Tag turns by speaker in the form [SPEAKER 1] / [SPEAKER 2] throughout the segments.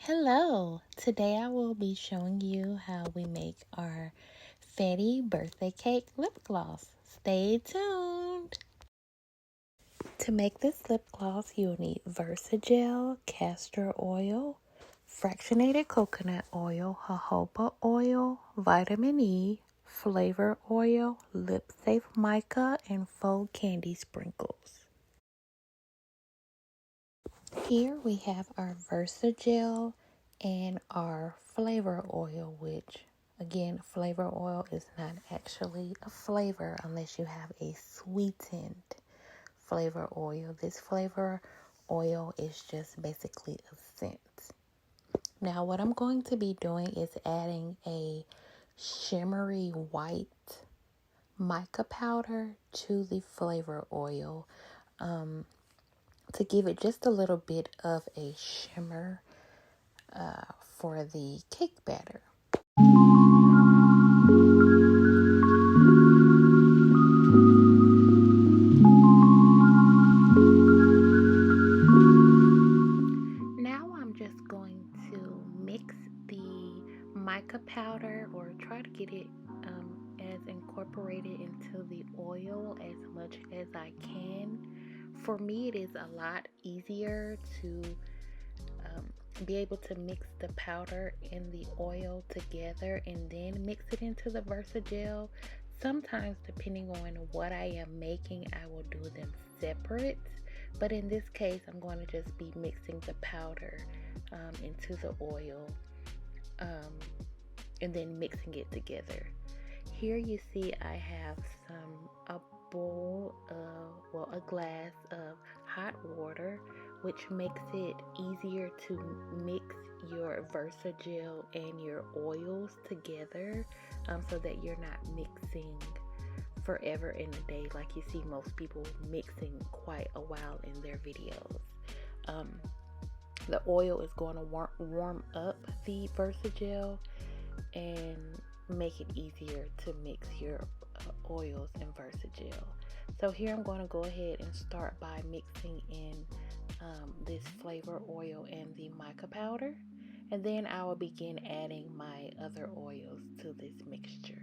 [SPEAKER 1] Hello, today I will be showing you how we make our Fetti birthday cake lip gloss. Stay tuned. To make this lip gloss, you'll need Versagel, castor oil, fractionated coconut oil, jojoba oil, vitamin E, flavor oil, lip safe mica, and faux candy sprinkles. Here we have our Versagel and our flavor oil, which again, flavor oil is not actually a flavor unless you have a sweetened flavor oil. This flavor oil is just basically a scent. Now what I'm going to be doing is adding a shimmery white mica powder to the flavor oil. To give it just a little bit of a shimmer for the cake batter. Now I'm just going to mix the mica powder or try to get it as incorporated into the oil as much as I can. For me, it is a lot easier to be able to mix the powder and the oil together and then mix it into the Versagel. Sometimes, depending on what I am making, I will do them separate. But in this case, I'm going to just be mixing the powder into the oil and then mixing it together. Here you see I have a bowl of, a glass of hot water, which makes it easier to mix your Versagel and your oils together so that you're not mixing forever in a day like you see most people mixing quite a while in their videos. The oil is going to warm up the Versagel and make it easier to mix your oils and Versagel. So here I'm going to go ahead and start by mixing in this flavor oil and the mica powder, and then I will begin adding my other oils to this mixture.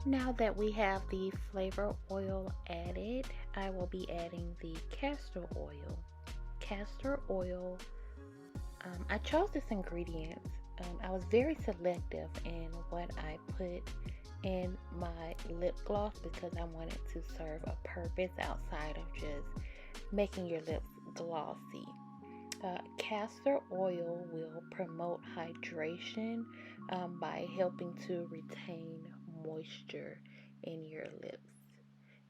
[SPEAKER 1] Now that we have the flavor oil added, I will be adding the castor oil. Castor oil, I chose this ingredient. I was very selective in what I put in my lip gloss because I wanted to serve a purpose outside of just making your lips glossy. Castor oil will promote hydration by helping to retain moisture in your lips.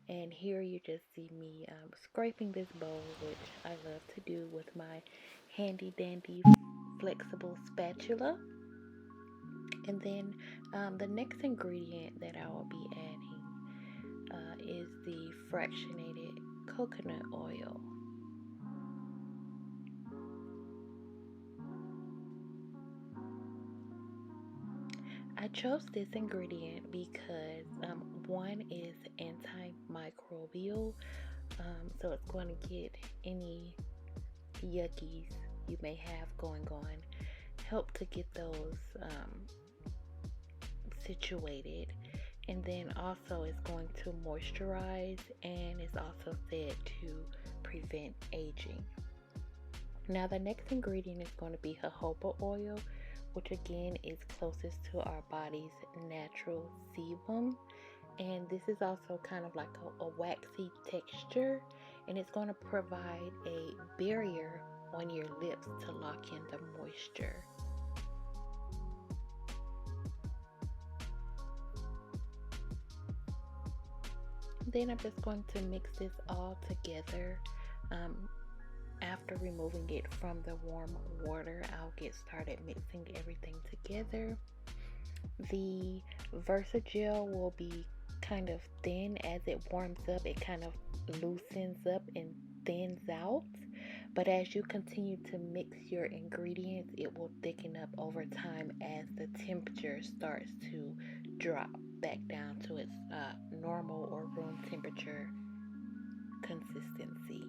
[SPEAKER 1] And here you just see me scraping this bowl, which I love to do with my handy dandy flexible spatula. And then the next ingredient that I will be adding is the fractionated coconut oil. I chose this ingredient because one is antimicrobial, so it's going to get any yuckies you may have going on, help to get those situated, and then also it's going to moisturize and it's also said to prevent aging. Now the next ingredient is going to be jojoba oil, which again is closest to our body's natural sebum, and this is also kind of like a waxy texture, and it's going to provide a barrier on your lips to lock in the moisture. Then I'm just going to mix this all together after removing it from the warm water, I'll get started mixing everything together. The Versagel will be kind of thin. As it warms up, it kind of loosens up and thins out. But as you continue to mix your ingredients, it will thicken up over time as the temperature starts to drop back down to its normal or room temperature consistency.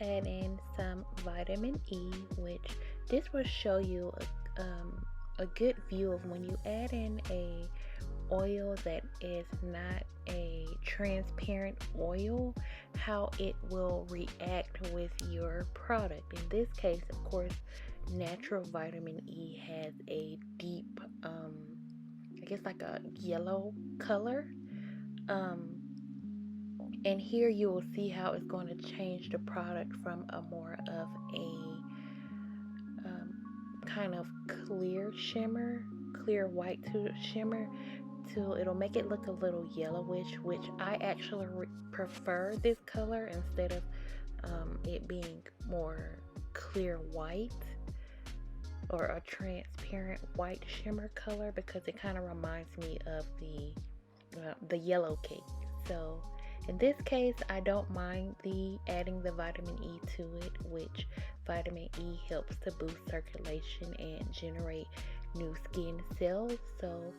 [SPEAKER 1] Add in some vitamin E, which this will show you a good view of when you add in a oil that is not a transparent oil, how it will react with your product. In this case, of course, natural vitamin E has a deep, I guess like a yellow color. And here you will see how it's going to change the product from a more of a kind of clear shimmer, clear white to shimmer, to it'll make it look a little yellowish, which I actually prefer this color instead of it being more clear white or a transparent white shimmer color, because it kind of reminds me of the yellow cake. So in this case, I don't mind adding the vitamin E to it, which vitamin E helps to boost circulation and generate new skin cells. So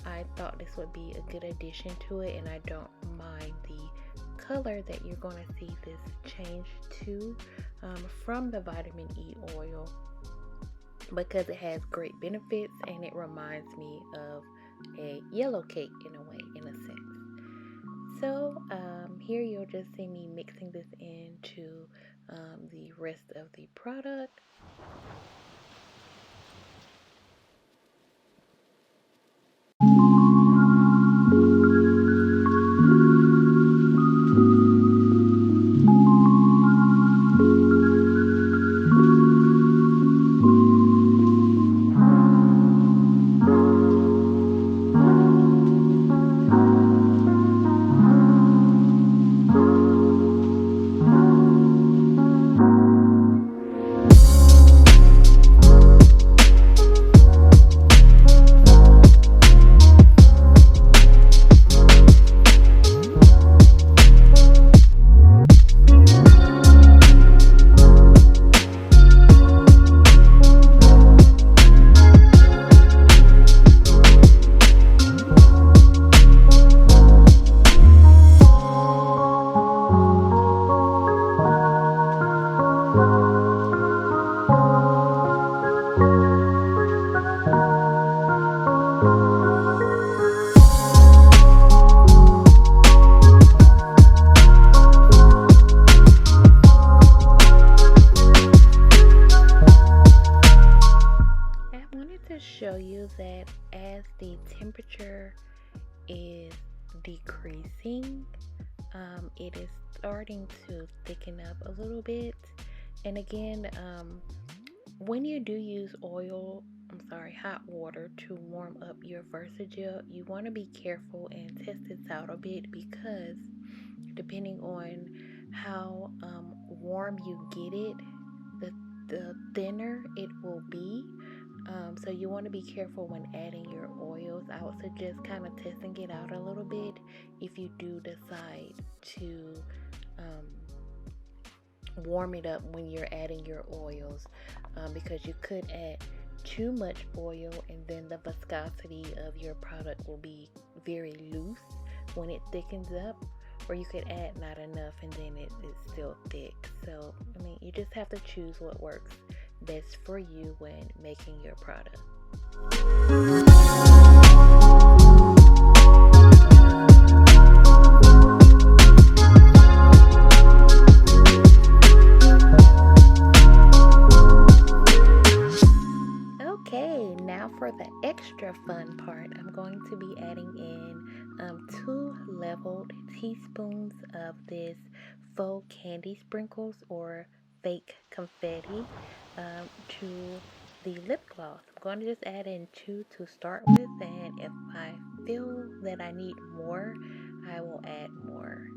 [SPEAKER 1] I thought this would be a good addition to it, and I don't mind the color that you're going to see this change to from the vitamin E oil, because it has great benefits and it reminds me of a yellow cake in a way, in a sense. So here you'll just see me mixing this into the rest of the product. as the temperature is decreasing, it is starting to thicken up a little bit. And again, when you do use hot water to warm up your Versagel, you want to be careful and test this out a bit, because depending on how warm you get it, the thinner it will be. So you want to be careful when adding your oils. I would suggest kind of testing it out a little bit if you do decide to warm it up when you're adding your oils, because you could add too much oil and then the viscosity of your product will be very loose when it thickens up, or you could add not enough and then it's still thick. So I mean, you just have to choose what works best for you when making your product. Okay, now for the extra fun part, I'm going to be adding in 2 leveled teaspoons of this faux candy sprinkles or fake confetti to the lip gloss. I'm going to just add in 2 to start with, and if I feel that I need more, I will add more.